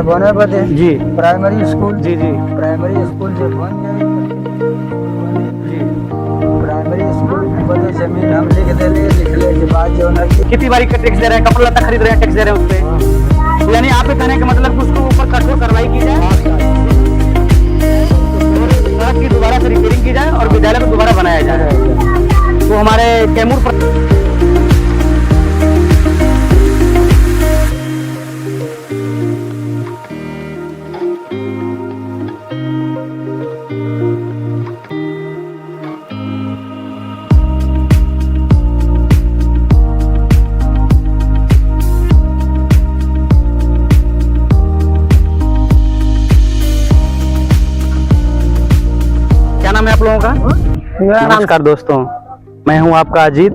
बने बदे जी primary school जी जी primary school जो बन जाए जी। प्राइमरी स्कूल बदे जमीन हम लिख लिखले के बाद जो ना कि खेती बाड़ी का टैक्स दे रहे हैं, कपड़ा लत्ता खरीद रहे हैं, टैक्स दे रहे हैं उस पे। तो यानी आप ये कहने का मतलब कि उसको ऊपर कठोर कार्रवाई की जाए, सड़क की दोबारा से रिपेयरिंग की जाए और विद्यालय को दोबारा बनाया जाए। तो हमारे कैमूर नाम है आप लोगों का? नमस्कार दोस्तों, मैं हूं आपका अजीत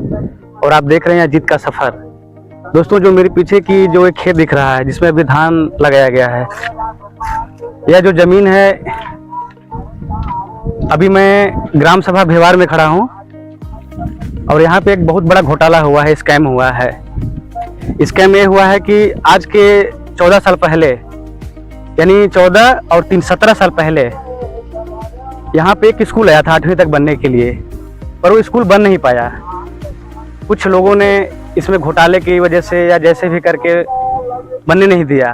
और आप देख रहे हैं अजीत का सफर। दोस्तों, जो मेरे पीछे की जो एक खेत दिख रहा है जिसमें अभी धान लगाया गया है, यह जो जमीन है, अभी मैं ग्राम सभा भेवार में खड़ा हूं और यहाँ पे एक बहुत बड़ा घोटाला हुआ है, स्कैम हुआ है। स्कैम ये हुआ है कि आज के 14 साल पहले, यानी 14 और 3 17 साल पहले यहाँ पे एक स्कूल आया था 8वीं तक बनने के लिए, पर वो स्कूल बन नहीं पाया। कुछ लोगों ने इसमें घोटाले की वजह से या जैसे भी करके बनने नहीं दिया,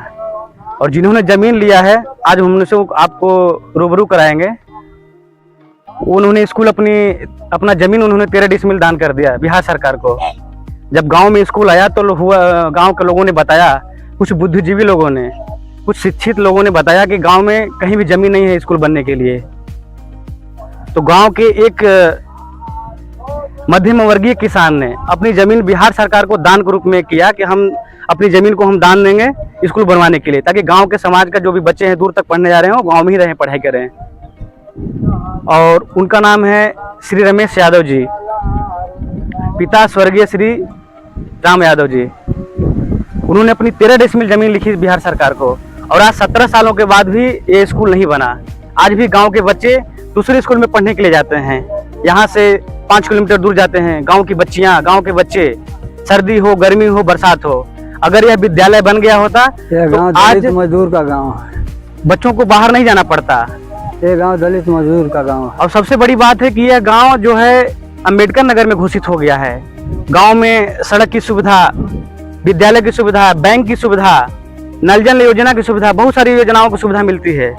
और जिन्होंने जमीन लिया है आज हम उनसे आपको रूबरू कराएंगे। उन्होंने स्कूल अपना जमीन उन्होंने 13 डिसमिल दान कर दिया बिहार सरकार को। जब गांव में स्कूल आया तो गांव के लोगों ने बताया, कुछ बुद्धिजीवी लोगों ने, कुछ शिक्षित लोगों ने बताया कि गांव में कहीं भी जमीन नहीं है स्कूल बनने के लिए। तो गांव के एक मध्यम वर्गीय किसान ने अपनी जमीन बिहार सरकार को दान के रूप में किया कि हम अपनी जमीन को हम दान देंगे स्कूल बनवाने के लिए, ताकि गांव के समाज का जो भी बच्चे हैं दूर तक पढ़ने जा रहे हो गांव में ही रहें, पढ़ाई करें। और उनका नाम है श्री रमेश यादव जी, पिता स्वर्गीय श्री राम यादव जी। उन्होंने अपनी 13 डिसमिल जमीन लिखी बिहार सरकार को, और आज 17 सालों के बाद भी ये स्कूल नहीं बना। आज भी गांव के बच्चे दूसरे स्कूल में पढ़ने के लिए जाते हैं, यहाँ से 5 किलोमीटर दूर जाते हैं। गांव की बच्चियां, गांव के बच्चे, सर्दी हो, गर्मी हो, बरसात हो, अगर यह विद्यालय बन गया होता तो आज मजदूर का गांव है, बच्चों को बाहर नहीं जाना पड़ता। ये गांव दलित मजदूर का गांव है। और सबसे बड़ी बात है कि यह गांव जो है अंबेडकर नगर में घोषित हो गया है। गांव में सड़क की सुविधा, विद्यालय की सुविधा, बैंक की सुविधा, नल जल योजना की सुविधा, बहुत सारी योजनाओं की सुविधा मिलती है।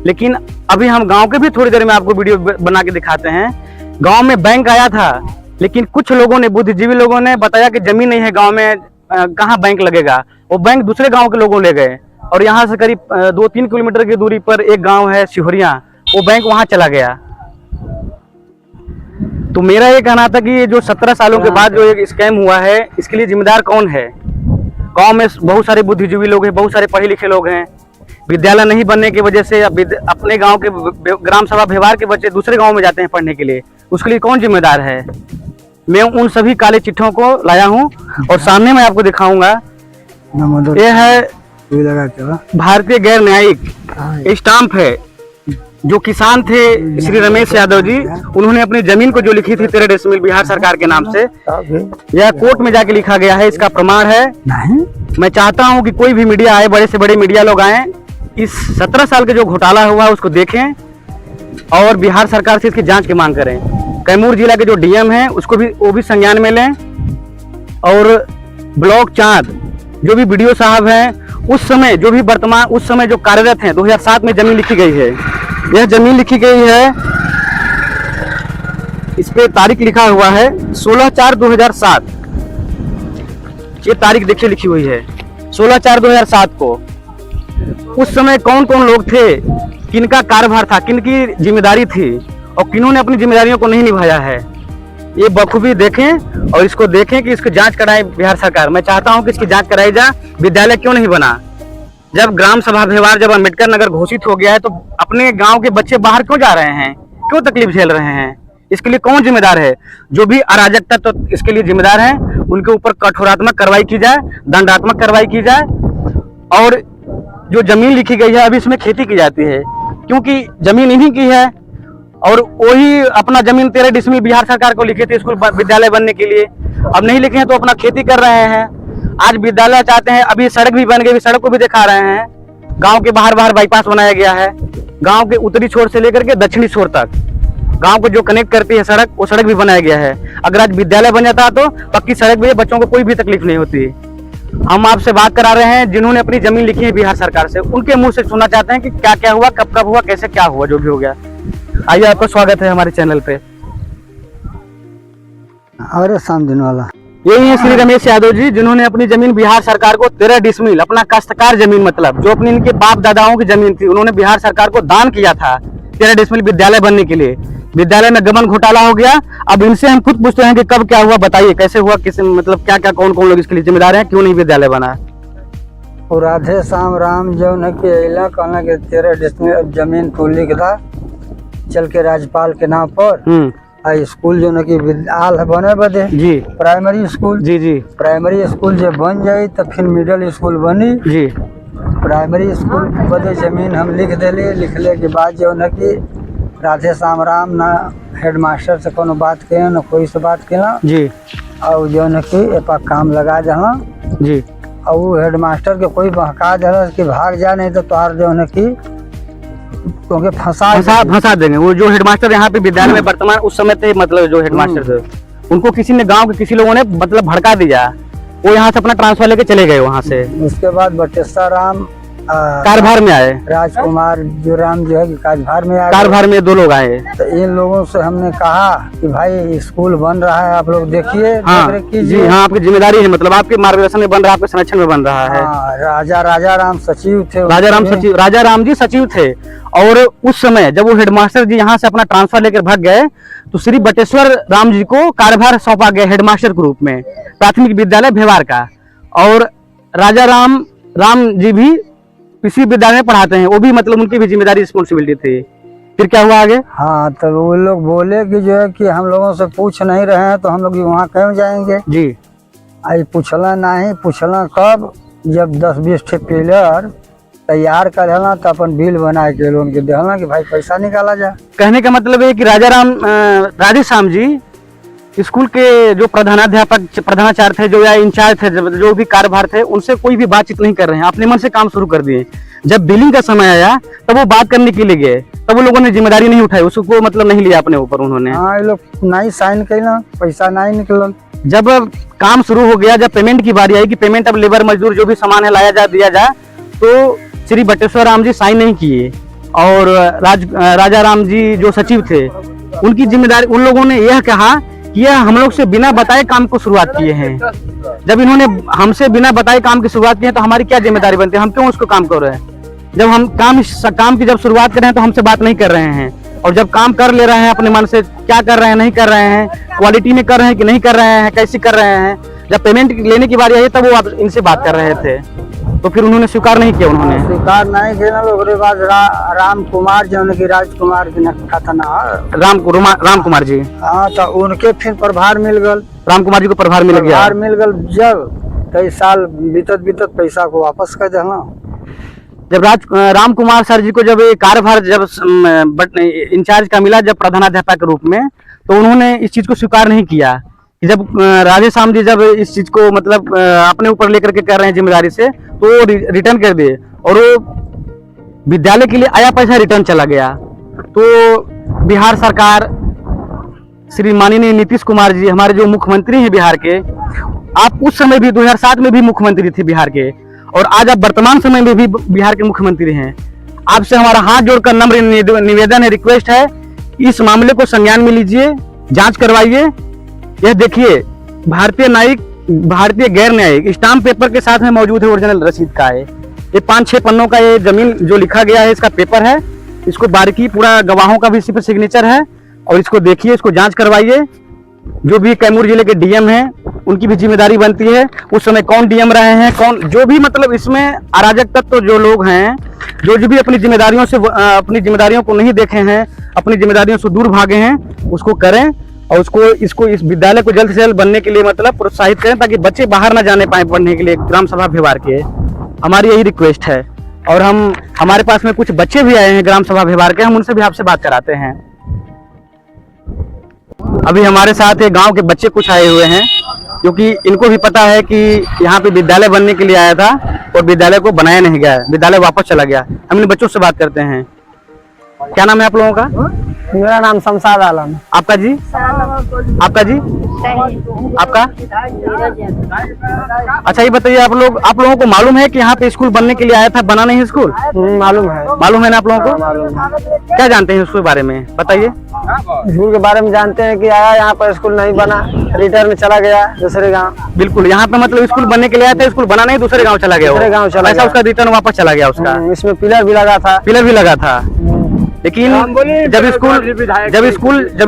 लेकिन अभी हम गांव के भी थोड़ी देर में आपको वीडियो बना के दिखाते हैं। गांव में बैंक आया था, लेकिन कुछ लोगों ने, बुद्धिजीवी लोगों ने बताया कि जमीन नहीं है गांव में, कहाँ बैंक लगेगा। वो बैंक दूसरे गांव के लोगों ले गए, और यहाँ से करीब 2-3 किलोमीटर की दूरी पर एक गांव है शिहोरिया, वो बैंक वहां चला गया। तो मेरा ये कहना था कि ये जो 17 सालों के बाद जो एक स्कैम हुआ है, इसके लिए जिम्मेदार कौन है? गांव में बहुत सारे बुद्धिजीवी लोग हैं, बहुत सारे पढ़े लिखे लोग हैं। विद्यालय नहीं बनने की वजह से अपने गांव के ग्राम सभा भेवार के बच्चे दूसरे गांव में जाते हैं पढ़ने के लिए, उसके लिए कौन जिम्मेदार है? मैं उन सभी काले चिट्ठों को लाया हूं और सामने मैं आपको दिखाऊंगा। ये है भारतीय गैर न्यायिक स्टाम्प है। जो किसान थे श्री रमेश यादव जी, उन्होंने अपनी जमीन को जो लिखी थी 13 डिसमिल बिहार सरकार के नाम से, यह कोर्ट में जाके लिखा गया है, इसका प्रमाण है। मैं चाहता हूं कि कोई भी मीडिया आए, बड़े से बड़े मीडिया लोग आए, इस 17 साल के जो घोटाला हुआ है उसको देखें और बिहार सरकार से इसकी जांच की मांग करें। कैमूर जिला के जो डीएम हैं उसको भी, वो भी संज्ञान में लें, और ब्लॉक चांद जो भी बीडीओ साहब हैं, उस समय जो भी वर्तमान उस समय जो कार्यरत हैं, 2007 में जमीन लिखी गई है, यह जमीन लिखी गई है, इस पे तारीख लिखा हुआ है 16/4/2007। ये तारीख देखिए लिखी हुई है 16/4/2007 को। उस समय कौन कौन लोग थे, किनका कार्यभार था, किनकी जिम्मेदारी थी और किन्होंने अपनी जिम्मेदारियों को नहीं निभाया है, ये बखूबी देखें और इसको देखें कि इसकी जांच कराए बिहार सरकार। मैं चाहता हूं कि इसकी जांच कराई जाए। विद्यालय क्यों नहीं बना? जब ग्राम सभा भेवार, जब अम्बेडकर नगर घोषित हो गया है, तो अपने गांव के बच्चे बाहर क्यों जा रहे हैं, क्यों तकलीफ झेल रहे हैं? इसके लिए कौन जिम्मेदार है? जो भी अराजकता तो इसके लिए जिम्मेदार है, उनके ऊपर कठोरात्मक कार्रवाई की जाए, दंडात्मक कार्रवाई की जाए। और जो जमीन लिखी गई है, अभी इसमें खेती की जाती है क्योंकि जमीन इन्हीं की है, और वही अपना जमीन 13 डिसमिल बिहार सरकार को लिखे थे स्कूल विद्यालय बनने के लिए, अब नहीं लिखे हैं तो अपना खेती कर रहे हैं। आज विद्यालय चाहते हैं, अभी सड़क भी बन गई, सड़क को भी दिखा रहे हैं। गांव के बाहर बाहर बाईपास बनाया गया है। गांव के उत्तरी छोर से लेकर के दक्षिणी छोर तक गांव को जो कनेक्ट करती है सड़क, वो सड़क भी बनाया गया है। अगर आज विद्यालय बन जाता तो पक्की सड़क भी है, बच्चों को कोई भी तकलीफ नहीं होती। हम आपसे बात करा रहे हैं जिन्होंने अपनी जमीन लिखी है बिहार सरकार से, उनके मुंह से सुनना चाहते हैं कि क्या क्या हुआ, कब कब हुआ, कैसे क्या हुआ, जो भी हो गया। आइए, आपका स्वागत है हमारे चैनल पे। अरे सामदिन वाला यही है श्री रमेश यादव जी, जिन्होंने अपनी जमीन बिहार सरकार को 13 डिसमिल, अपना काश्तकार जमीन, मतलब जो अपनी इनके बाप दादाओं की जमीन थी, उन्होंने बिहार सरकार को दान किया था 13 डिसमिल विद्यालय बनने के लिए। विद्यालय में गबन घोटाला हो गया। अब इनसे हम खुद पूछते हैं कि कब क्या हुआ, बताइए कैसे हुआ, किस मतलब क्या क्या कौन कौन लोग इसके लिए जिम्मेदार हैं, क्यों नहीं विद्यालय बना। और राधे श्याम राम जो न के अला कहना के 13 डिसमिल जमीन को लिख दा चल के राज्यपाल के नाम पर। स्कूल जो न की आल है बने बदे जी, प्राइमरी स्कूल जी जी, प्राइमरी स्कूल जब बन जाये तो फिर मिडिल स्कूल बनी जी। प्राइमरी स्कूल बदे जमीन हम लिख दिले। लिखले के बाद जो न की राधे श्याम राम ना हेडमास्टर से कोनो बात के न कोई से बात केला जी, और जो न की एपा काम लगा दला जी। और वो हेडमास्टर के कोई बहका दला कि भाग जा, नहीं तो तोहार जो न की क्योंकि फंसा देंगे। वो जो हेडमास्टर यहाँ पे विद्यालय में वर्तमान उस समय थे, मतलब जो हेडमास्टर थे, उनको किसी ने गांव के किसी लोगों ने मतलब भड़का दिया, वो यहाँ से अपना ट्रांसफर लेके चले गए वहाँ से। उसके बाद बटेश्वर राम कारभार में आए, राजकुमार जो राम जो है कारभार में आए। कारभार में 2 लोग आए। तो इन लोगों से हमने कहा कि भाई स्कूल बन रहा है, आप लोग देखिए, हाँ, जी हाँ, आपकी जिम्मेदारी है, मतलब आपके मार्गदर्शन में बन रहा है, आपके संरक्षण में बन रहा है। हाँ, राजा राम सचिव थे। राजा राम जी सचिव थे। और उस समय जब वो हेडमास्टर जी यहाँ से अपना ट्रांसफर लेकर भाग गए, तो श्री बटेश्वर राम जी को कार्यभार सौंपा गया हेडमास्टर के रूप में प्राथमिक विद्यालय भेवार का। और राजा राम जी भी इसी विद्यालय में पढ़ाते हैं, वो भी मतलब उनकी भी जिम्मेदारी रिस्पॉन्सिबिलिटी थी। फिर क्या हुआ आगे? हाँ, तो वो लोग बोले कि जो है कि हम लोगों से पूछ नहीं रहे हैं, तो हम लोग वहाँ क्यों जाएंगे जी। आई पूछला नहीं, पूछला कब, जब 10-20 ठे पिलर तैयार करना तो अपन बिल बना के लोन के देना कि भाई पैसा निकाला जाए। कहने का मतलब है कि राधे श्याम जी स्कूल के जो प्रधानाचार्य थे, जो या इंचार्ज थे, जो भी कार्यभार थे, उनसे कोई भी बातचीत नहीं कर रहे हैं, अपने मन से काम शुरू कर दिए। जब बिलिंग का समय आया तब वो बात करने के लिए गए, तब वो लोगों ने जिम्मेदारी नहीं उठाई, उसको मतलब नहीं लिया अपने ऊपर उन्होंने। हाँ, ये लोग नहीं साइन करना, पैसा नहीं निकल। जब काम शुरू हो गया, जब पेमेंट की बारी आई कि पेमेंट अब लेबर मजदूर जो भी सामान है लाया जा दिया जाए, तो श्री बटेश्वर राम जी साइन नहीं किए। और राजा राम जी जो सचिव थे, उनकी जिम्मेदारी, उन लोगों ने यह कहा कि यह हम लोग से बिना बताए काम को शुरुआत किए हैं। जब इन्होंने हमसे बिना बताए काम की शुरुआत की है, तो हमारी क्या जिम्मेदारी बनती है, हम क्यों उसको काम कर रहे हैं। जब हम काम की जब शुरुआत कर रहे हैं तो हमसे बात नहीं कर रहे हैं, और जब काम कर ले रहे हैं अपने मन से, क्या कर रहे हैं, नहीं कर रहे हैं, क्वालिटी में कर रहे हैं कि नहीं कर रहे हैं, कैसे कर रहे हैं, जब पेमेंट लेने की बारी आई तब वो इनसे बात कर रहे थे, तो फिर उन्होंने स्वीकार नहीं किया। उन्होंने स्वीकार नहीं किया। उसके बाद राम कुमार जो कि राजकुमार था ना, राम कुमार जी, हाँ, तो उनके फिर प्रभार मिल गल। राम कुमार जी को प्रभार मिल गया। मिल गल जब कई साल बीतत पैसा को वापस कर देना। जब राम कुमार सर जी को जब कार्यभार जब इंचार्ज का मिला, जब प्रधानाध्यापक के रूप में, तो उन्होंने इस चीज को स्वीकार नहीं किया कि जब राधे श्याम जी जब इस चीज को मतलब अपने ऊपर लेकर के कर रहे हैं जिम्मेदारी से, तो वो रिटर्न कर दिए, और वो विद्यालय के लिए आया पैसा रिटर्न चला गया। तो बिहार सरकार, श्री माननीय नीतीश कुमार जी, हमारे जो मुख्यमंत्री हैं बिहार के, आप उस समय भी 2007 में भी मुख्यमंत्री थे बिहार के, और आज आप वर्तमान समय में भी बिहार के मुख्यमंत्री हैं। आपसे हमारा हाथ जोड़कर नम्र निवेदन है, रिक्वेस्ट है, इस मामले को संज्ञान में लीजिए, जांच करवाइए। यह देखिए, भारतीय गैर न्यायिक स्टाम्प पेपर के साथ में मौजूद है, ओरिजिनल रसीद का है। ये 5-6 पन्नों का ये जमीन जो लिखा गया है, इसका पेपर है, इसको बारीकी पूरा गवाहों का भी इसी पर सिग्नेचर है, और इसको देखिए, इसको जांच करवाइए। जो भी कैमूर जिले के डीएम हैं, उनकी भी जिम्मेदारी बनती है, उस समय कौन डीएम रहे हैं, कौन जो भी मतलब इसमें अराजक तत्व जो लोग हैं, जो भी अपनी जिम्मेदारियों को नहीं देखे हैं, अपनी जिम्मेदारियों से दूर भागे हैं, उसको करें, और इसको इस विद्यालय को जल्द से जल्द बनने के लिए मतलब प्रोत्साहित करें, ताकि बच्चे बाहर ना जाने पाए पढ़ने के लिए। ग्राम सभा भेवार के हमारी यही रिक्वेस्ट है। और हमारे पास में कुछ बच्चे भी आए हैं ग्राम सभा भेवार के, हम उनसे भी आपसे बात कराते हैं। अभी हमारे साथ एक गांव के बच्चे कुछ आए हुए हैं, क्योंकि इनको भी पता है कि यहाँ पे विद्यालय बनने के लिए आया था, और विद्यालय को बनाया नहीं गया, विद्यालय वापस चला गया। हम इन बच्चों से बात करते हैं। क्या नाम है आप लोगों का? मेरा नाम शमशाद आलम। आपका जी? आपका जी? आपका? अच्छा ये बताइए, आप लोगों को मालूम है कि यहाँ पे स्कूल बनने के लिए आया था, बना नहीं स्कूल? मालूम है। मालूम है ना आप लोगों को? मालूम है। क्या जानते हैं उसके बारे में, बताइए। स्कूल के बारे में जानते हैं कि आया यहाँ पर स्कूल नहीं बना, रिटर्न में चला गया दूसरे गांव। बिल्कुल, यहाँ पे मतलब स्कूल बनने के लिए आया था, स्कूल बना नहीं, दूसरे गांव चला गया। दूसरे गांव चला गया। उसका रिटर्न वापस चला गया उसका। इसमें पिलर भी लगा था। पिलर भी लगा था, लेकिन जब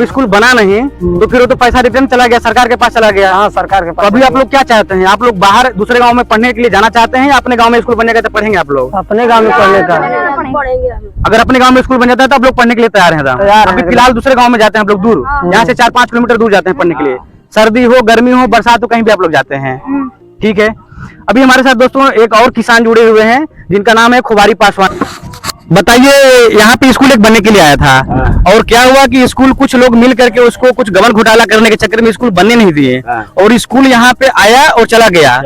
स्कूल बना नहीं तो फिर वो तो पैसा रिटर्न चला गया, सरकार के पास चला गया। हाँ, सरकार के पास। तो अभी आप लोग क्या चाहते हैं? आप लोग बाहर दूसरे गांव में पढ़ने के लिए जाना चाहते हैं या अपने गांव में स्कूल बनेगा तो पढ़ेंगे आप लोग? अपने गांव में पढ़ने का। अगर अपने गांव में स्कूल बन जाता है तो आप लोग पढ़ने के लिए तैयार हैं? अभी फिलहाल दूसरे गांव में जाते हैं आप लोग, दूर, यहाँ से 4-5 किलोमीटर दूर जाते हैं पढ़ने के लिए। सर्दी हो, गर्मी हो, बरसात हो, कहीं भी आप लोग जाते हैं। ठीक है, अभी हमारे साथ दोस्तों एक और किसान जुड़े हुए हैं जिनका नाम है खुबारी पासवान। बताइए, यहाँ पे स्कूल एक बनने के लिए आया था और क्या हुआ कि स्कूल कुछ लोग मिल करके उसको कुछ गबन घोटाला करने के चक्कर में स्कूल बनने नहीं दिए और स्कूल यहाँ पे आया और चला गया।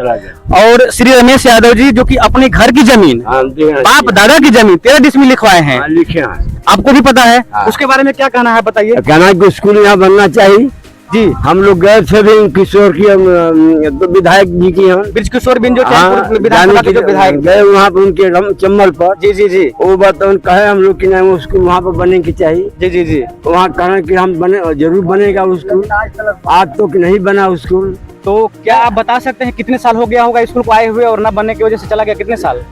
और श्री रमेश यादव जी जो कि अपने घर की जमीन, बाप दादा की जमीन 13 डिसमिल लिखवाए हैं, आपको भी पता है, उसके बारे में क्या कहना है बताइए। कहना है कि स्कूल यहाँ बनना चाहिए जी। हम लोग गए थे भी किशोर की तो विधायक जी की हम ब्रिज किशोर बिंजो विधायक गए वहाँ पे उनके चम्मल पर। जी जी जी। वो बात कहे हम लोग की नहीं वो स्कूल वहाँ पर बनने की चाहिए। जी जी जी। वहाँ कहना कि हम बने जरूर बनेगा स्कूल, आज तो नहीं बना स्कूल। तो क्या आप बता सकते हैं कितने साल हो गया होगा स्कूल को आए हुए और न बनने की वजह से चला गया? कितने साल?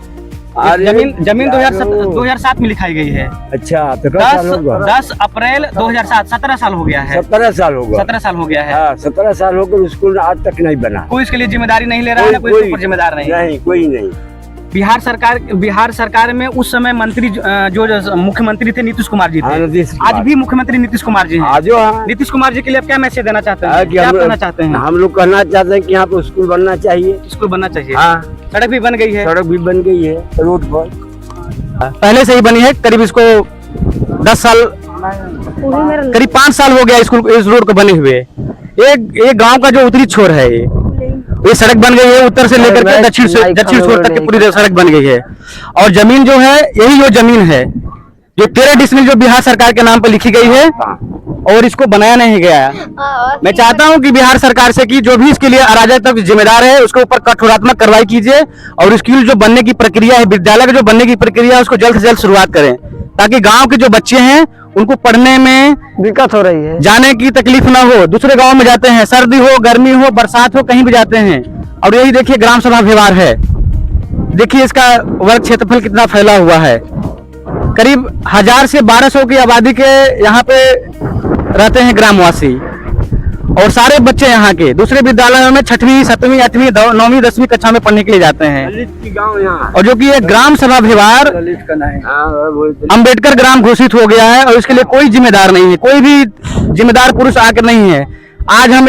जमीन 2007 में लिखाई गई है। अच्छा, तो 10 अप्रैल 2007, 17 साल हो गया है। 17 साल होगा। 17 साल हो गया है। 17 साल हो गए स्कूल आज तक नहीं बना। कोई इसके लिए जिम्मेदारी नहीं ले रहा है, कोई ऊपर जिम्मेदार नहीं, कोई नहीं। बिहार सरकार में उस समय मंत्री जो मुख्यमंत्री थे नीतीश कुमार जी थे। आज भी मुख्यमंत्री नीतीश कुमार जी हैं। नीतीश कुमार जी के लिए आप क्या मैसेज देना चाहते हैं? क्या कहना चाहते हैं? हम लोग कहना चाहते हैं कि यहाँ पे स्कूल बनना चाहिए। स्कूल बनना चाहिए। सड़क भी बन गई है। सड़क भी बन गई है रोड पर, पहले से ही बनी है। करीब इसको 10 साल, करीब 5 साल हो गया स्कूल इस रोड को बने हुए। एक गांव का जो उत्तरी छोर है ये सड़क बन गई है, उत्तर से लेकर के दक्षिण छोर तक की पूरी सड़क बन गई है। और जमीन जो है यही जो जमीन है जो 13 डिसमिल जो बिहार सरकार के नाम पर लिखी गई है और इसको बनाया नहीं गया। मैं चाहता हूं कि बिहार सरकार से कि जो भी इसके लिए अराजकता जिम्मेदार है उसके ऊपर कठोरात्मक कार्रवाई कीजिए और स्कूल जो बनने की प्रक्रिया है, विद्यालय का जो बनने की प्रक्रिया है उसको जल्द से जल्द शुरुआत करें ताकि गांव के जो बच्चे हैं उनको पढ़ने में दिक्कत हो रही है, जाने की तकलीफ ना हो। दूसरे गांव में जाते हैं, सर्दी हो, गर्मी हो, बरसात हो, कहीं भी जाते हैं। और यही देखिए ग्राम सभा व्यवहार है, देखिए इसका वर्ग क्षेत्रफल कितना फैला हुआ है। करीब 1000 से 1200 की आबादी के यहाँ पे रहते हैं ग्रामवासी और सारे बच्चे यहाँ के दूसरे विद्यालयों में 6वीं, 7वीं, 8वीं, 9वीं, 10वीं कक्षा में पढ़ने के लिए जाते हैं। और जो कि ये ग्राम सभा व्यवहार अंबेडकर ग्राम घोषित हो गया है और इसके लिए कोई जिम्मेदार नहीं है, कोई भी जिम्मेदार पुरुष आकर नहीं है। आज हम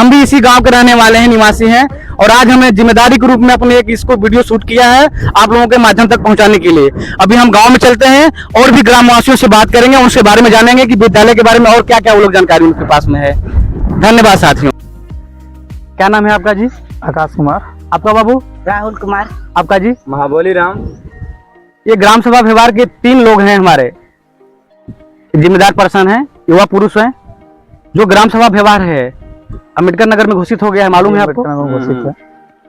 भी इसी गांव के रहने वाले हैं, निवासी हैं और आज हमें जिम्मेदारी के रूप में अपने इसको वीडियो शूट किया है आप लोगों के माध्यम तक पहुंचाने के लिए। अभी हम गांव में चलते हैं और भी ग्रामवासियों से बात करेंगे, उनसे बारे में जानेंगे कि विद्यालय के बारे में और क्या क्या वो लोग जानकारी उनके पास में है। धन्यवाद साथियों। क्या नाम है आपका जी? आकाश कुमार। आपका बाबू? राहुल कुमार। आपका जी? महाबली राम। ये ग्राम सभा व्यवहार के 3 लोग हैं हमारे, जिम्मेदार पर्सन है, युवा पुरुष है। जो ग्राम सभा व्यवहार है अम्बेडकर नगर में घोषित हो गया है, मालूम है आपको?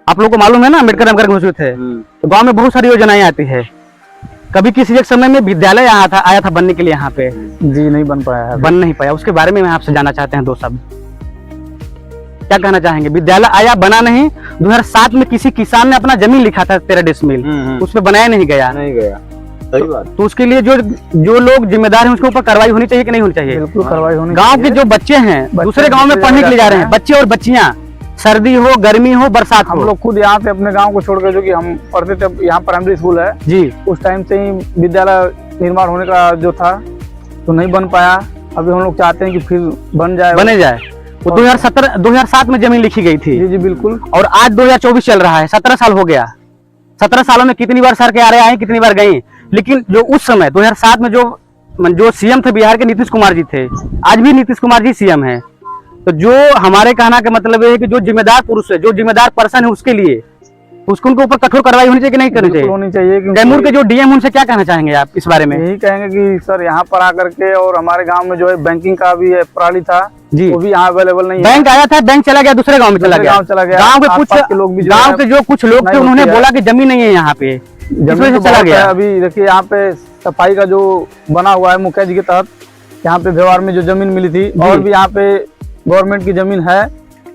आप लोगों को मालूम है ना अम्बेडकर नगर घोषित है। तो गांव में बहुत सारी योजनाएं आती है। कभी किसी एक समय में विद्यालय आया था बनने के लिए यहाँ पे, जी नहीं बन पाया है, बन नहीं पाया। उसके बारे में आपसे जानना चाहते हैं 2 शब्द, क्या कहना चाहेंगे? विद्यालय आया, बना नहीं। 2007 में किसी किसान ने अपना जमीन लिखा था 13 डिसमिल, उसमें बनाया नहीं गया। सही बात। तो उसके लिए जो लोग जिम्मेदार हैं उसके ऊपर कार्रवाई होनी चाहिए कि नहीं होनी चाहिए? बिल्कुल कार्रवाई होनी। गांव के जो बच्चे हैं दूसरे गांव में पढ़ने के लिए जा रहे हैं, बच्चे और बच्चियां, सर्दी हो, गर्मी हो, बरसात हो। हम लोग खुद यहाँ पे अपने गांव को छोड़कर, जो कि हम पढ़ते थे यहाँ प्राइमरी स्कूल है जी, उस टाइम से ही विद्यालय निर्माण होने का जो था तो नहीं बन पाया। अभी हम लोग चाहते हैं कि फिर बने जाए। वो 2007 में जमीन लिखी गई थी। जी जी बिल्कुल। और आज 2024 चल रहा है, 17 साल हो गया। 17 सालों में कितनी बार सरकार आई, कितनी बार गई, लेकिन जो उस समय 2007 में जो सीएम थे बिहार के नीतीश कुमार जी थे, आज भी नीतीश कुमार जी सीएम हैं। तो जो हमारे कहना का मतलब है कि जो जिम्मेदार पुरुष है, जो जिम्मेदार पर्सन है, उसके लिए स्कूल के ऊपर कठोर कार्रवाई होनी चाहिए कि नहीं करनी बिल्कुल चाहिए? होनी चाहिए, क्योंकि कैमूर के जो डीएम उनसे क्या कहना चाहेंगे आप इस बारे में? यही कहेंगे कि सर यहाँ पर आकर के, और हमारे गांव में जो है बैंकिंग का भी प्रणाली था जी, वो भी यहाँ अवेलेबल नहीं है। बैंक आया था, बैंक चला गया, दूसरे गांव में चला गया। गांव के कुछ लोग भी गांव के जो कुछ लोग थे उन्होंने बोला कि जमीन नहीं है यहाँ पे, जमीन तो चला गया। अभी देखिए यहाँ पे सफाई का जो बना हुआ है मुखिया जी के तहत, यहाँ पे व्यवहार में जो जमीन मिली थी, और भी यहाँ पे गवर्नमेंट की जमीन है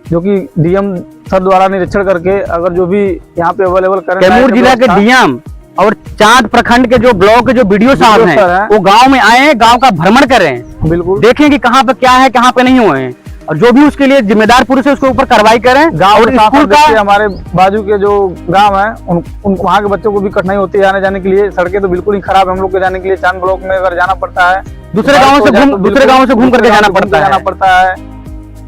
जो कि डीएम सर द्वारा निरीक्षण करके अगर जो भी यहाँ पे अवेलेबल करें। कैमूर जिला के डीएम और चांद प्रखंड के जो ब्लॉक के जो बीडीओ साहब हैं वो गांव में आए, गांव का भ्रमण करें, बिल्कुल देखें कि कहाँ पे क्या है, कहाँ पे नहीं हुए हैं, और जो भी उसके लिए जिम्मेदार पुरुष है उसके ऊपर कार्रवाई करें। गांव और स्कूल का हमारे बाजू के जो गांव है उन वहाँ के बच्चों को भी कठिनाई होती है आने जाने के लिए। सड़कें तो बिल्कुल ही खराब है, हम लोग को जाने के लिए चांद ब्लॉक में अगर जाना पड़ता है दूसरे गाँव से घूम करके जाना पड़ता है।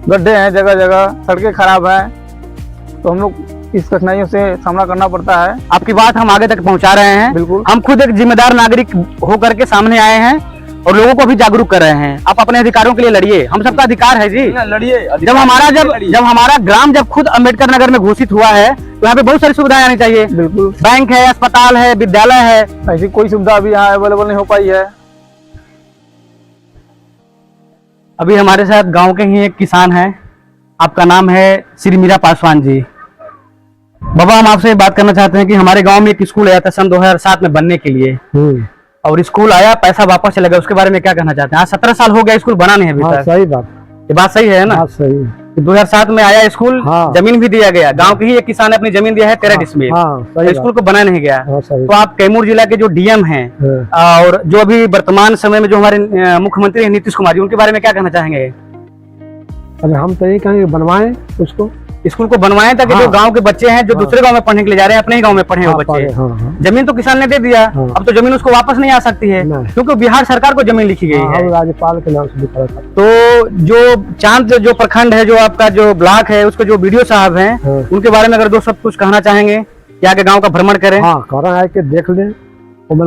गड्ढे हैं जगह जगह, सड़कें खराब हैं, तो हम लोग इस कठिनाइयों से सामना करना पड़ता है। आपकी बात हम आगे तक पहुंचा रहे हैं। बिल्कुल, हम खुद एक जिम्मेदार नागरिक होकर के सामने आए हैं और लोगों को भी जागरूक कर रहे हैं। आप अपने अधिकारों के लिए लड़िए, हम सबका अधिकार है जी, लड़िए। जब हमारा ग्राम जब खुद अम्बेडकर नगर में घोषित हुआ है तो यहाँ पे बहुत सारी सुविधाएं आनी चाहिए। बिल्कुल, बैंक है, अस्पताल है, विद्यालय है, ऐसी कोई सुविधा अभी यहाँ अवेलेबल नहीं हो पाई है। अभी हमारे साथ गांव के ही एक किसान हैं, आपका नाम है श्री मीरा पासवान जी। बाबा, हम आपसे बात करना चाहते हैं कि हमारे गांव में एक स्कूल आया था सन 2007 में बनने के लिए, और स्कूल आया, पैसा वापस चला गया, उसके बारे में क्या कहना चाहते हैं? आज 17 साल हो गया, स्कूल बना नहीं अभी तक। सही बात, ये बात सही है ना? सही। 2007 में आया स्कूल, हाँ। जमीन भी दिया गया, गांव के ही एक किसान ने अपनी जमीन दिया है 13 डिसमिल, स्कूल को बना नहीं गया। तो आप कैमूर जिला के जो डीएम हैं और जो अभी वर्तमान समय में जो हमारे मुख्यमंत्री हैं नीतीश कुमार जी, उनके बारे में क्या कहना चाहेंगे? अरे हम तो यही कहेंगे बनवाएं उसको, स्कूल को बनवाएं ताकि जो गांव के बच्चे हैं जो दूसरे गांव में पढ़ने के लिए जा रहे हैं अपने ही गांव में पढ़े वो बच्चे। जमीन तो किसान ने दे दिया, अब तो जमीन उसको वापस नहीं आ सकती है क्योंकि बिहार सरकार को जमीन लिखी गई है, राज्यपाल के नाम से। तो जो चांद जो प्रखंड है, जो आपका जो ब्लॉक है, उसके जो बीडीओ साहब हैं उनके बारे में अगर दो सब कुछ कहना चाहेंगे कि आगे गाँव का भ्रमण करें। हाँ, कह है कि देख ले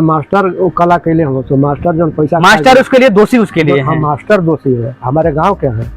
मास्टर वो कला के लिए, हम तो मास्टर जो पैसा मास्टर उसके लिए दोषी, उसके लिए हम मास्टर दोषी है, हमारे गाँव के हैं,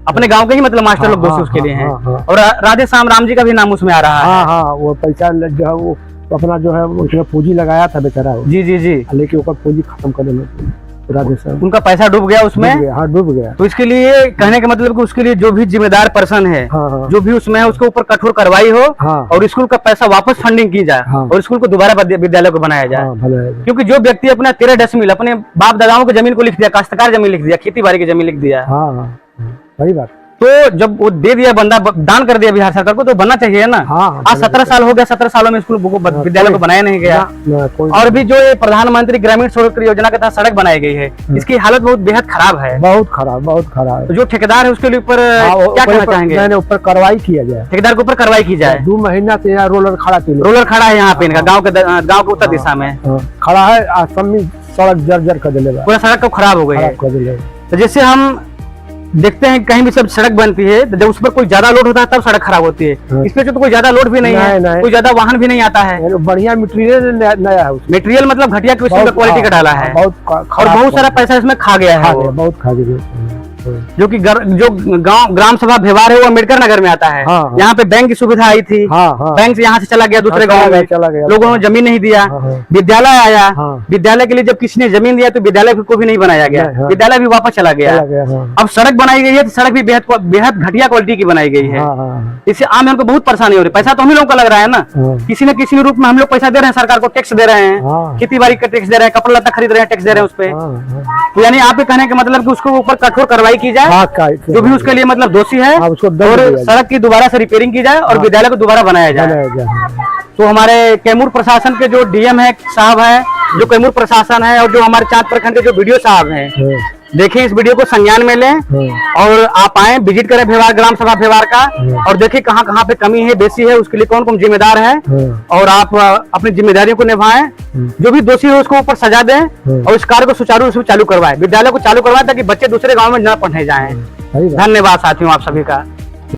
अपने गांव के ही मतलब मास्टर लोग दोषी उसके लिए हैं। और राधे श्याम राम जी का भी नाम उसमें आ रहा है। हाँ, वो पैसा जो है वो अपना जो है उसने पूंजी लगाया था बेचारा, जी जी जी, लेकिन ऊपर पूंजी खत्म कर देना, राधे श्याम उनका पैसा डूब गया उसमें। हाँ, डूब गया। तो इसके लिए कहने का मतलब कि उसके लिए जो भी जिम्मेदार पर्सन है, जो भी उसमें है, उसके ऊपर कठोर कार्रवाई हो और स्कूल का पैसा वापस फंडिंग की जाए और स्कूल को दोबारा विद्यालय को बनाया जाए। क्योंकि जो व्यक्ति अपना 13 डिसमिल अपने बाप दादाओं की जमीन को लिख दिया, काश्तकार जमीन लिख दिया, खेती बाड़ी की जमीन लिख दिया, सही बात। तो जब वो दे दिया, बंदा दान कर दिया बिहार सरकार को, तो बनना चाहिए ना। आज 17 साल हो गया, 17 सालों में स्कूल विद्यालय को बनाया नहीं गया। और भी जो ये प्रधानमंत्री ग्रामीण सड़क योजना के तहत सड़क बनाई गई है, इसकी हालत बहुत बेहद खराब है, बहुत खराब। जो ठेकेदार है उसके ऊपर क्या कहना चाहेंगे? ऊपर कार्रवाई किया जाए, ठेकेदार के ऊपर कार्रवाई की जाए। 2 महीना से यहाँ रोलर खड़ा है यहाँ पे इनका गाँव के उत्तर दिशा में खड़ा है, सड़क जर्जर कर दिलेगा, पूरा सड़क को खराब हो गई है। तो जैसे हम देखते हैं कहीं भी सब सड़क बनती है तो जब उस पर कोई ज्यादा लोड होता है तब सड़क खराब होती है। इसमें तो कोई ज्यादा लोड भी नहीं है, कोई ज्यादा वाहन भी नहीं आता है, बढ़िया मटेरियल नया है, मटेरियल मतलब घटिया किस्म का क्वालिटी का डाला है, और बहुत सारा पैसा इसमें खा गया है, बहुत खा गया। जो कि जो गांव ग्राम सभा व्यवहार है वो अम्बेडकर नगर में आता है। यहाँ पे बैंक की सुविधा आई थी, बैंक से यहाँ से चला गया दूसरे गाँव में, लोगों ने जमीन नहीं दिया। विद्यालय आया, विद्यालय के लिए जब किसी ने जमीन दिया तो विद्यालय को भी नहीं बनाया गया, विद्यालय भी वापस चला गया। अब सड़क बनाई गई है तो सड़क भी बेहद घटिया क्वालिटी की बनाई गई है। इससे आम हमको बहुत परेशानी हो रही है। पैसा तो हम लोगों का लग रहा है ना, किसी न किसी रूप में हम लोग पैसा दे रहे हैं, सरकार को टैक्स दे रहे हैं, खेती बाड़ी का टैक्स दे रहे हैं, कपड़ा लत्ता खरीद रहे हैं, टैक्स दे रहे हैं उस पे। तो यानी आपके कहने का मतलब कि उसको ऊपर कठोर कार्रवाई की जाए, जो भी उसके लिए मतलब दोषी है, और सड़क की दोबारा से रिपेयरिंग की जाए और विद्यालय को दोबारा बनाया जाए। तो हमारे कैमूर प्रशासन के जो डीएम है साहब है, जो कैमूर प्रशासन है, और जो हमारे चांद प्रखंड के जो वीडियो साहब हैं, देखें इस वीडियो को संज्ञान में लें और आप आए, विजिट करें व्यवहार ग्राम सभा व्यवहार का, और देखें कहाँ कहाँ पे कमी है, बेसी है, उसके लिए कौन कौन जिम्मेदार है, और आप अपनी जिम्मेदारियों को निभाएं। जो भी दोषी है उसको ऊपर सजा दें और इस कार्य को सुचारू रूप से चालू करवाएं, विद्यालय को चालू करवाएं ताकि बच्चे दूसरे गाँव में न पढ़ने जाएं। धन्यवाद साथियों आप सभी का।